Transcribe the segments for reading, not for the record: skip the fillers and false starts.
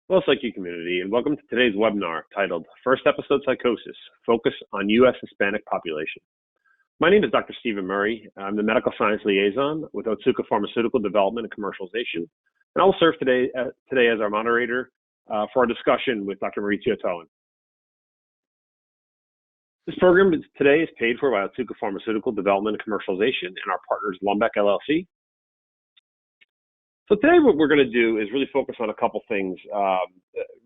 Hello, Psyche community, and welcome to today's webinar titled First Episode Psychosis, Focus on US Hispanic Population. My name is Dr. Stephen Murray. I'm the Medical Science Liaison with Otsuka Pharmaceutical Development and Commercialization, and I will serve today as our moderator for our discussion with Dr. Mauricio Tohen. This program today is paid for by Otsuka Pharmaceutical Development and Commercialization and our partners Lundbeck LLC. So today what we're going to do is really focus on a couple things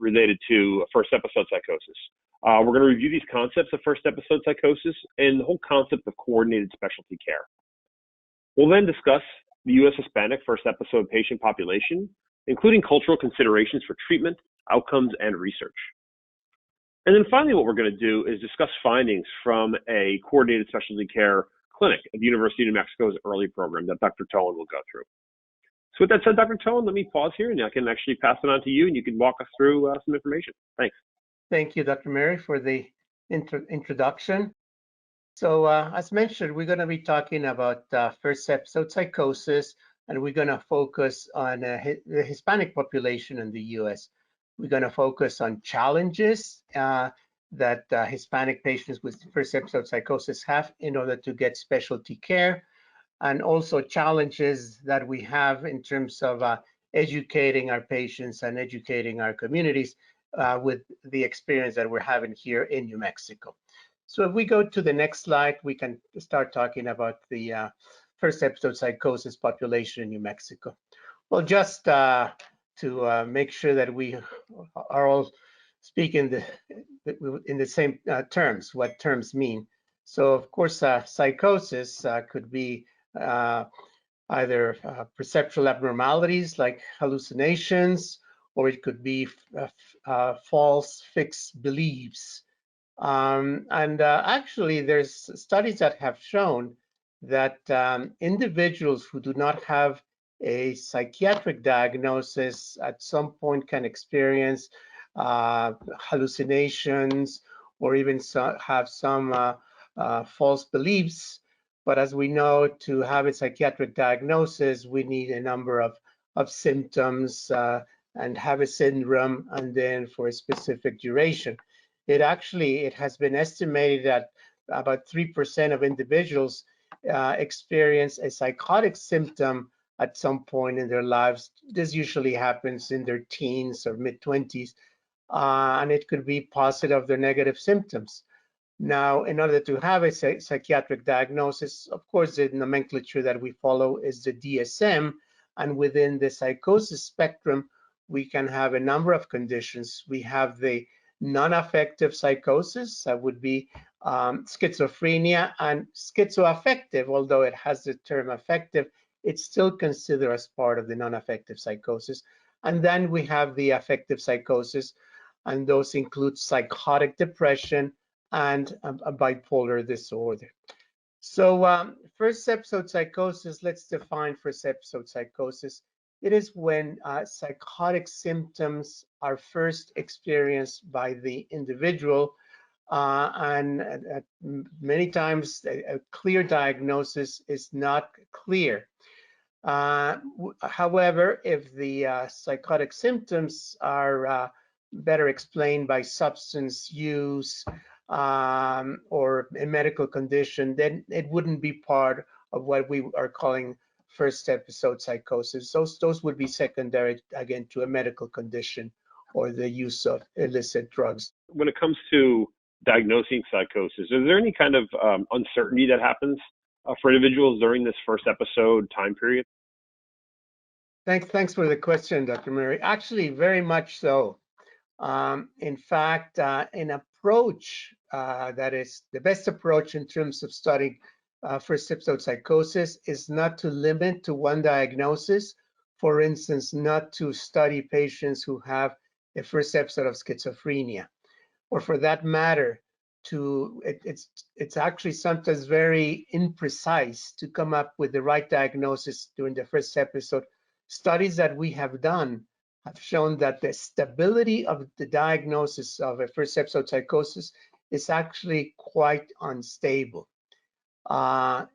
related to first episode psychosis. We're going to review these concepts of first episode psychosis and the whole concept of coordinated specialty care. We'll then discuss the US Hispanic first episode patient population, including cultural considerations for treatment, outcomes, and research. And then finally what we're going to do is discuss findings from a coordinated specialty care clinic at the University of New Mexico's early program that Dr. Tohen will go through. So with that said, Dr. Tohen, let me pause here and I can actually pass it on to you and you can walk us through some information. Thanks. Thank you, Dr. Murray, for the introduction. So as mentioned, we're going to be talking about first episode psychosis, and we're going to focus on the Hispanic population in the US. We're going to focus on challenges that Hispanic patients with first episode psychosis have in order to get specialty care, and also challenges that we have in terms of educating our patients and educating our communities with the experience that we're having here in New Mexico. So if we go to the next slide, we can start talking about the first episode psychosis population in New Mexico. Well, just to make sure that we are all speaking in the same terms, what terms mean. So of course, psychosis could be either perceptual abnormalities like hallucinations, or it could be false fixed beliefs. Actually, there's studies that have shown that individuals who do not have a psychiatric diagnosis at some point can experience hallucinations or even have some false beliefs. But as we know, to have a psychiatric diagnosis, we need a number of symptoms and have a syndrome, and then for a specific duration. It has been estimated that about 3% of individuals experience a psychotic symptom at some point in their lives. This usually happens in their teens or mid-20s, and it could be positive or negative symptoms. Now, in order to have a psychiatric diagnosis, of course, the nomenclature that we follow is the DSM, and within the psychosis spectrum, we can have a number of conditions. We have the non-affective psychosis, that would be schizophrenia, and schizoaffective, although it has the term affective, it's still considered as part of the non-affective psychosis. And then we have the affective psychosis, and those include psychotic depression and a bipolar disorder. So first episode psychosis, let's define first episode psychosis. It is when psychotic symptoms are first experienced by the individual, and many times a clear diagnosis is not clear. However, if the psychotic symptoms are better explained by substance use, or a medical condition, then it wouldn't be part of what we are calling first episode psychosis. Those would be secondary, again, to a medical condition or the use of illicit drugs. When it comes to diagnosing psychosis, is there any kind of uncertainty that happens for individuals during this first episode time period? Thanks for the question, Dr. Murray. Actually, very much so. In fact, an approach that is the best approach in terms of studying first episode psychosis is not to limit to one diagnosis. For instance, not to study patients who have a first episode of schizophrenia, or for that matter, it's actually sometimes very imprecise to come up with the right diagnosis during the first episode. Studies that we have done have shown that the stability of the diagnosis of a first episode psychosis is actually quite unstable.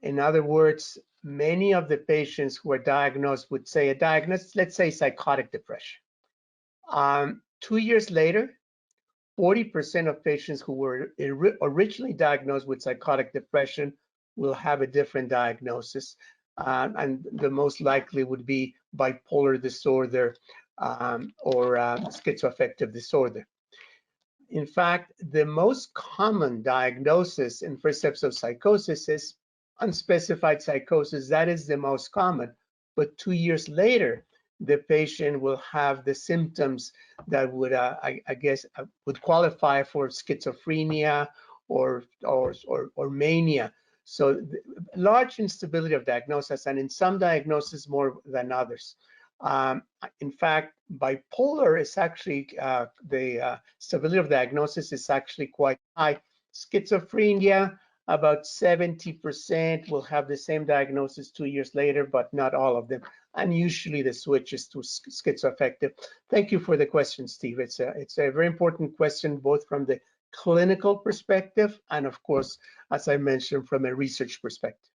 In other words, many of the patients who are diagnosed with, say, let's say psychotic depression. 2 years later, 40% of patients who were originally diagnosed with psychotic depression will have a different diagnosis. And the most likely would be bipolar disorder or schizoaffective disorder. In fact, the most common diagnosis in first episode psychosis is unspecified psychosis. That is the most common. But 2 years later, the patient will have the symptoms that would, I guess, would qualify for schizophrenia or mania. So large instability of diagnosis, and in some diagnoses more than others. In fact, bipolar is actually, the stability of diagnosis is actually quite high. Schizophrenia, about 70% will have the same diagnosis 2 years later, but not all of them. And usually the switch is to schizoaffective. Thank you for the question, Steve. It's a very important question, both from the clinical perspective and, of course, as I mentioned, from a research perspective.